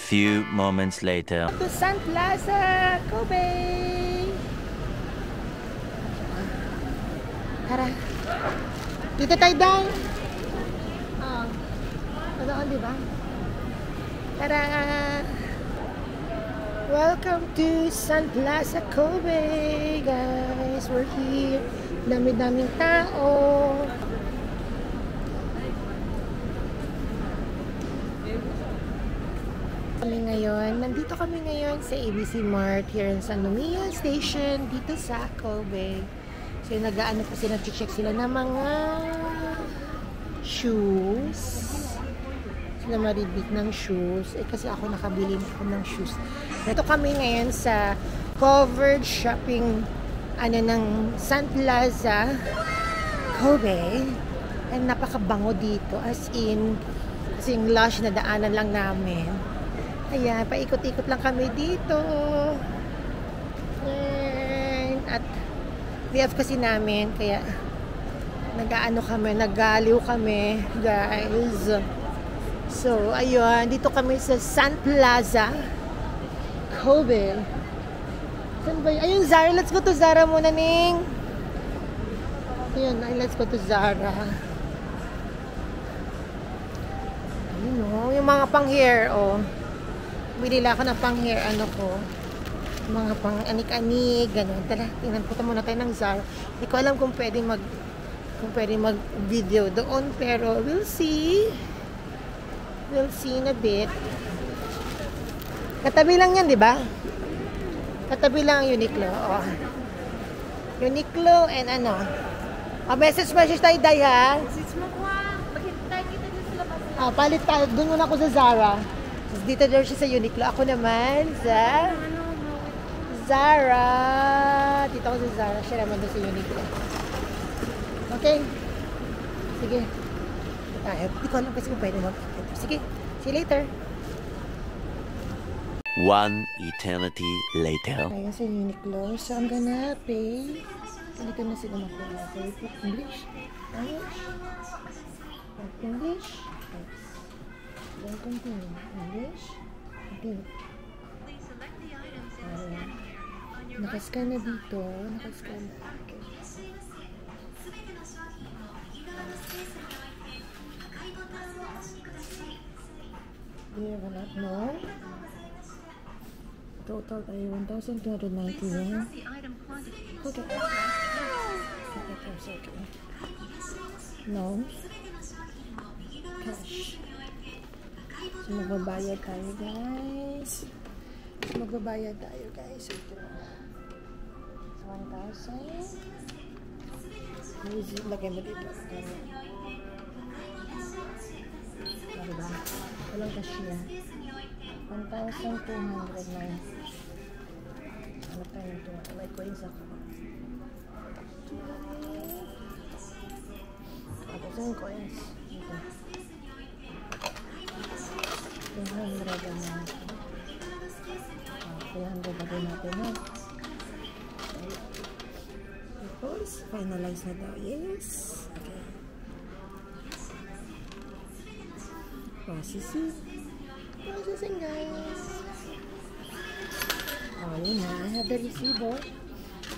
few moments later. To Sun Plaza, Kobe! Tara. Dito tayo down. Doon, di ba? Tara! Welcome to Sun Plaza, Kobe, guys. We're here. Dami-daming tao. Nandito kami ngayon sa ABC Mart here in San Lucia Station dito sa Kobe. So nag-aano po sila, check sila ng mga shoes. Sila maribit ng shoes. Kasi ako nakabili ako ng shoes. Dito kami ngayon sa covered shopping ng Sun Plaza Kobe. And napakabango dito, as in kasing lush na daanan lang namin. Ayan, paikot-ikot lang kami dito. Ayan. At BF kasi namin, kaya nag-aliw kami, guys. So, ayun, dito kami sa Sun Plaza, Kobe. Saan ba yun? Ayun, Zara. Let's go to Zara muna, Ning. Ayun, let's go to Zara. Ayun, oh, yung mga pang-hair, oh. Binila ako ng pang-hair, mga pang-anik-anik, gano'n. Tala, tingnan po muna tayo ng Zara. Hindi ko alam kung pwede mag-video doon, pero we'll see. We'll see in a bit. Katabi lang yan, di ba? Katabi lang ang Uniqlo. Oh. Uniqlo and message tayo, Day, ha? Message mo ko, maghintay kita dito sa labas. Palit tayo. Doon muna ako sa Zara. Dito daw siya sa Uniqlo. Ako naman sa Zara. Dito ako sa Zara. Siya naman doon sa Uniqlo. Okay. Sige. Hindi ko alam kasi kung pwede mag. Sige. See you later. One eternity later. Tayo sa Uniqlo. So, I'm gonna pay. Dito na sila makuha. English. English. Then continue. English. Continue. Nakascan na dito. Nakascan na. Okay. There, wala. No. Total ay 1,291. Okay. Okay. No. Cash. So, magbabayad tayo, guys. Ito na. 1,000. Lagay mo dito. Diba? Walang cashier. 1,209. Ano tayo ito? May coins ako. Tapos yung coins. Ito. 200 naman. 300 na din natin, ha? Tapos, finalize na daw. Yes! Okay. Processing, guys. Oh, yun na. I have the receipt.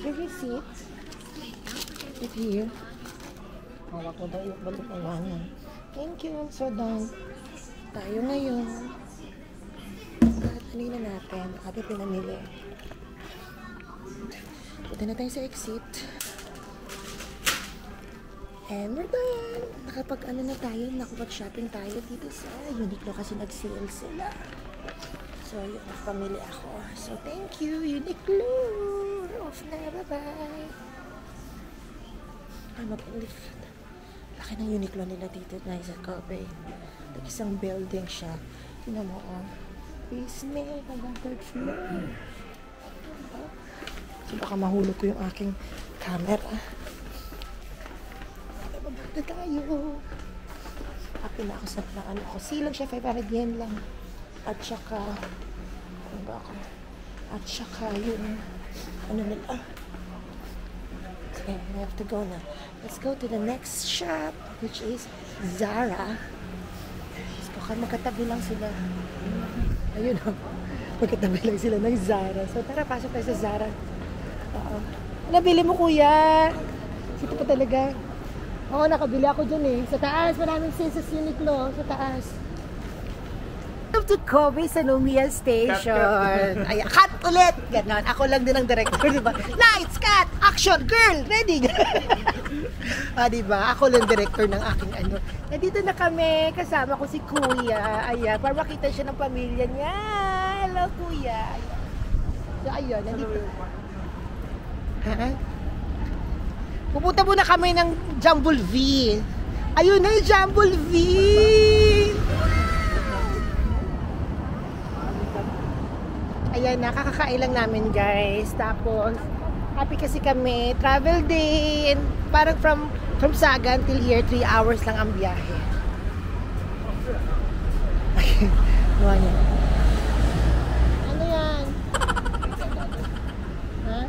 The receipt. It's here. Hawak ko daw yung balik ang wangan. Thank you. So, done. Tayo ngayon. Kanina natin. Ating pinamili. Punta na tayo sa exit. And we're done. Nakapag-shopping tayo dito sa Uniqlo kasi nag-sale sila. So, yun, pamili ako. So, thank you, Uniqlo. Off na. Bye-bye. Ay, mag-lift. Laki ng Uniqlo nila dito na sa Kobe. Isang building siya. Tingnan mo, oh. Basement, hanggang third floor. So, baka mahulog ko yung aking camera. Bababa tayo. Happy na ako sa ko. Silang siya, 500 yen lang. At saka, ano ba ako? At saka yung, nila. Okay, we have to go na. Let's go to the next shop, which is Zara. Let's go. Magkatabi lang sila. Ayun o. Magkatabi lang sila ng Zara. So tara, pasok tayo sa Zara. Nabili mo kuya. Sito pa talaga. Oo, nakabili ako dyan eh. Sa taas, maraming sales sa Uniqlo. Sa taas. Welcome to Kobe sa Nomiya Station. Ay, cut ulit! Ganon. Ako lang din ang director, di ba? Lights, cut! Action! Girl! Ready! Di ba? Ako lang director ng aking ano. Nandito na kami. Kasama ko si Kuya. Ayan, para makita siya ng pamilya niya. Hello, Kuya. Ayan. So, ayun. Nandito. Ha? Pupunta muna kami ng Jumble V. Ayun na yung Jumble V! Ayan, nakakakain lang namin guys. Tapos, happy kasi kami. Travel din. Parang from Sagan till here, 3 hours lang ang biyahe. Ano yan? Ano yan? Ha?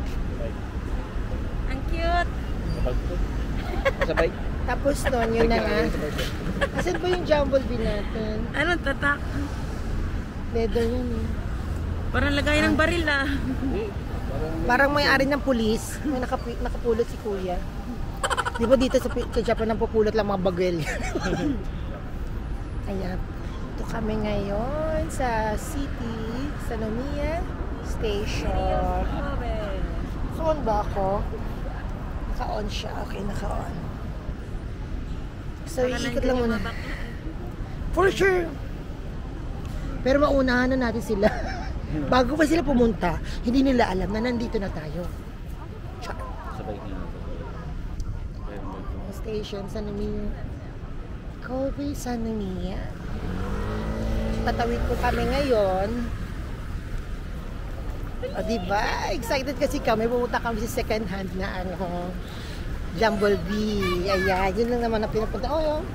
Ang cute. Sabay. Tapos nun, yun na nga. Asan ba yung Jumble V natin? Ano, tatak? Leather yun eh. Parang lagay ng baril ah. Parang may-ari ng pulis. May nakapulot si Kuya. Di ba dito sa Japan nang pupulot lang mga bagel? Ayan. Ito kami ngayon sa city, sa Nomiya Station. Saan ba ako? Naka-on siya. Okay, naka-on. So, iikot lang muna. For sure. Pero maunahan na natin sila. Bago pa sila pumunta, hindi nila alam na nandito na tayo. Sabay niya. Station, San Nomiya. Kobe, San Nomiya. Tatawid po kami ngayon. O diba? Excited kasi kami. Pumunta kami sa second hand na ano, Jumble V. Ayan, yun lang naman ang pinapunta. Oh,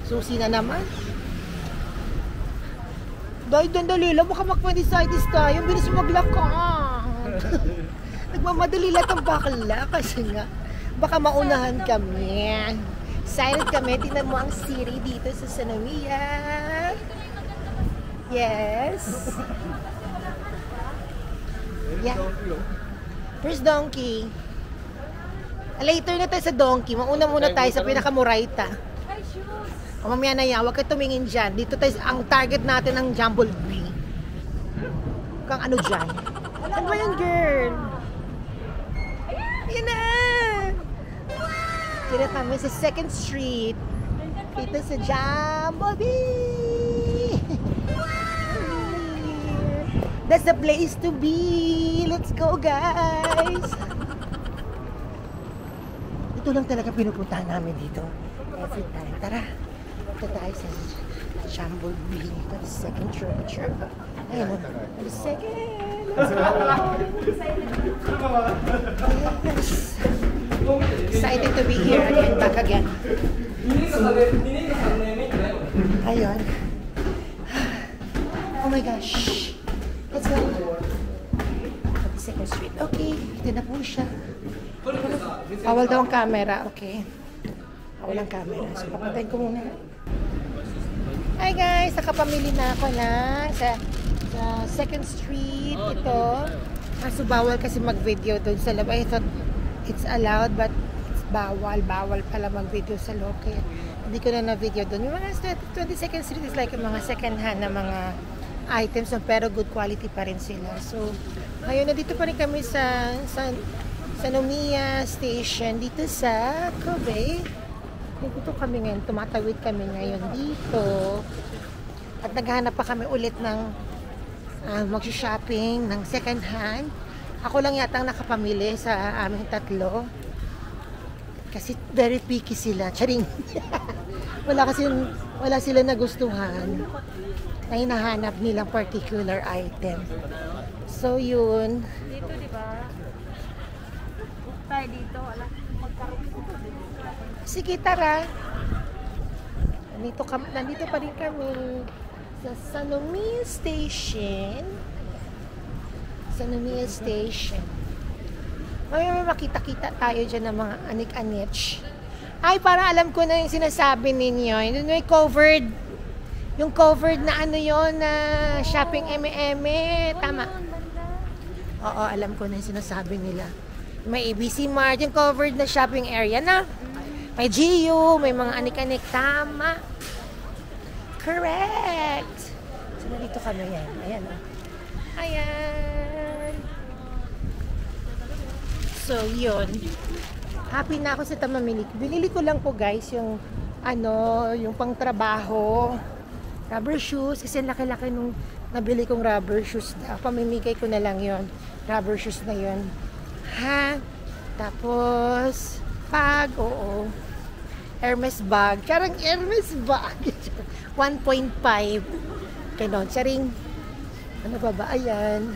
susi na naman. Dahil dandali lang, baka mag-appendicitis tayo. Bilis maglakad. Nagmamadali lang ang bakla kasi nga, baka maunahan kami. Excited kami. Tingnan mo ang Siri dito sa San Nomiya. Yes. Yeah. First donkey. Later na tayo sa donkey. Mauna muna tayo sa pinakamurayta. O mamaya na yan, huwag kayo tumingin dyan. Dito tayo, ang target natin ng Jumble V. Kang ano dyan? Ano ba yan, girl? Ayan na! Dito kami sa 2nd Street. Dito sa Jumble V. That's the place to be. Let's go, guys. Ito lang talaga pinupuntahan namin dito. Every time. Tara. Ito tayo sa Jumble V. Ito the 2nd church. Ayun o. The 2nd. Let's go. Yes. Excited to be here again. Back again. Ayun. Oh my gosh. Let's go. The 2nd Street. Okay. Ito na po siya. Bawal daw ang camera. Okay. Bawal ang camera. So, papatayin ko muna. Hi guys! Nakapamili na ako sa 2nd Street. Ito. Kaso bawal kasi mag-video doon sa loob. I thought it's allowed but it's bawal. Bawal pala mag-video sa loob. Kaya hindi ko na na-video doon. Yung mga 22nd Street is like yung mga second hand na mga items pero good quality pa rin sila. So, ngayon nandito pa rin kami sa Nomiya Station dito sa Kobe. Dito kami ngayon, tumatawid kami ngayon dito. At naghahanap pa kami ulit ng mag-shopping ng second hand. Ako lang yata ang nakapamili sa aming tatlo. Kasi very picky sila. Charing. wala sila nagustuhan na hinahanap nilang particular item. So yun. Dito, di ba? Tayo dito, wala. Sige, tara. Nandito pa rin kami sa San Nomiya Station. San Nomiya Station. May makita-kita tayo dyan ng mga anik-anich. Ay, parang alam ko na yung sinasabi ninyo. Yung may covered Yung covered na ano yon na shopping eme-eme. Tama. Oo, alam ko na yung sinasabi nila. May ABC Mart, yung covered na shopping area na. May GU, may mga anik-anik. Tama. Correct. So, nandito kami yan. Ayan, oh. Ayan. So, yun. Happy na ako sa tamamili. Binili ko lang po, guys, yung yung pang-trabaho. Rubber shoes. Kasi laki-laki nung nabili kong rubber shoes. Pamimigay ko na lang yon. Rubber shoes na yon. Ha? Tapos, bag, oo. Hermes bag. Karang Hermes bag. 1.5. Ganon. Saring, ano ba ba? Ayan.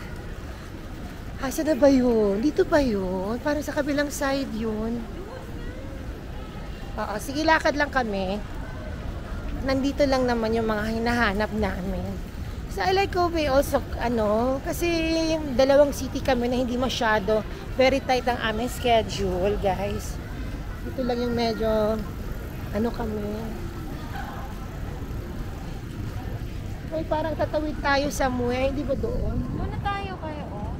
Asa na ba yun? Dito ba yun? Parang sa kabilang side yun. Oo. Sige, lakad lang kami. Nandito lang naman yung mga hinahanap namin. So, I like Kobe also, kasi yung dalawang city kami na hindi masyado, very tight ang aming schedule, guys. Dito lang yung medyo, kami. Ay, parang tatawid tayo somewhere, hindi ba doon? Muna tayo kayo, oh.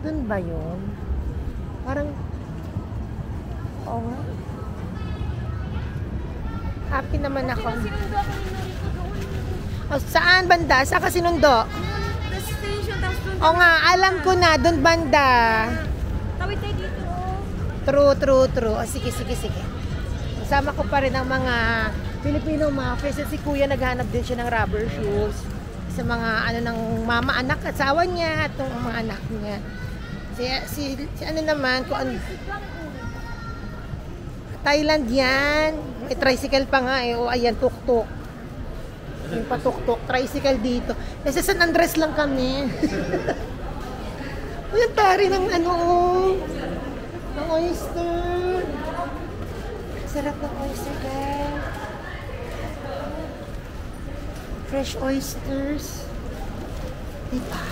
Doon ba yun? Parang, oo nga. Happy naman ako. Sinundo ako ni Noriko doon. O, saan banda? Saan ka sinundo? The station, tapos doon. O nga, alam ko na, doon banda. Tawid tayo dito, True. oh. O, sige. Kasama ko pa rin ang mga Filipino mafia. Si kuya naghanap din siya ng rubber shoes. Sa mga, ng mama, anak, asawa niya, at yung mga anak niya. Si naman, kung ano, Thailand yan. May tricycle pa nga eh. O, ayan, tuk-tuk. Yung patuk-tuk, tricycle dito. Kasi San Andres lang kami. O, yung tari ng ng oyster. Sarap ng oyster, guys. Fresh oysters. Diba?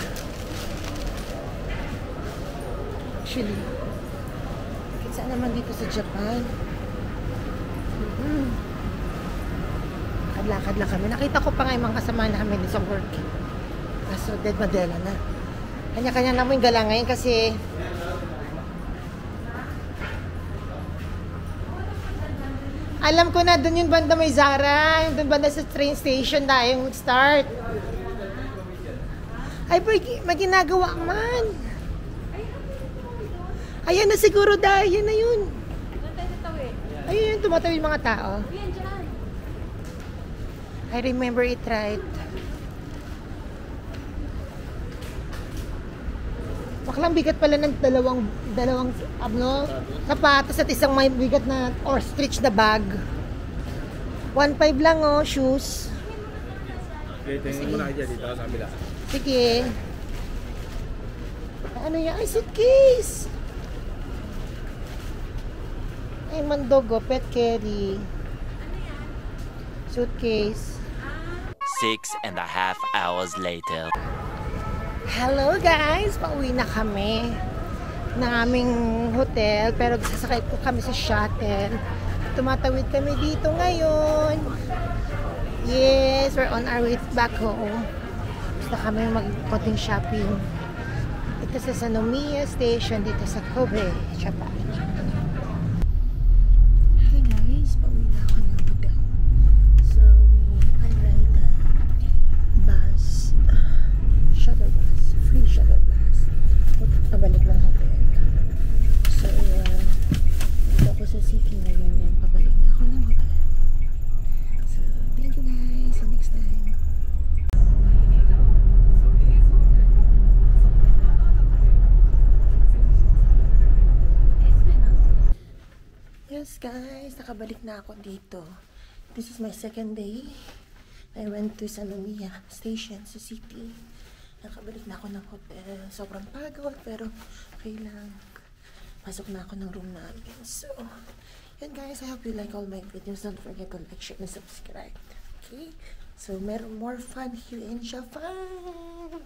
Actually, saan naman dito sa Japan? Lakad lang kami. Nakita ko pa nga yung mga kasama namin sa work. Kaso dead madela na. Kanya-kanya naman yung gala ngayon kasi alam ko na doon yung banda may Zara. Yung doon banda sa train station tayo mag-start. Ay, may ginagawa man. Ayan na siguro dahil. Yan na yun. Doon tayo tatawid. Ayun yung tumatawid mga tao. Yan, dyan. I remember it right. Baklang bigat pala ng dalawang sapatos at isang may bigat na ostrich na bag. 1.5 lang shoes. Okay, tingin mo na kayo dito sa kabila. Sige. Ano yan? Ay, suitcase! Ay, mandogo, pet carry. Suitcase. 6.5 hours later. Hello guys! Pauwi na kami ng aming hotel pero sasakay po kami sa shuttle. Tumatawid kami dito ngayon. Yes, we're on our way back home. Gusto kami mag-konting shopping. Ito sa Sanomiya Station dito sa Kobe, Japan. Hi guys! Pauwi na ako ng hotel. So, I ride the bus. Shuttle bus. Free shuttle bus. Pabalik ng hotel. So, dito ako sa city ngayon and pabalik na ako ng hotel. So, thank you guys. See you next time. Yes guys, nakabalik na ako dito. This is my second day. I went to Sanomiya Station sa city. Nakabalik na ako ng hotel. Sobrang pagod pero okay lang. Pasok na ako ng room namin. So, yun guys, I hope you like all my videos. Don't forget to like, share, and subscribe. Okay? So, meron more fun here in Japan.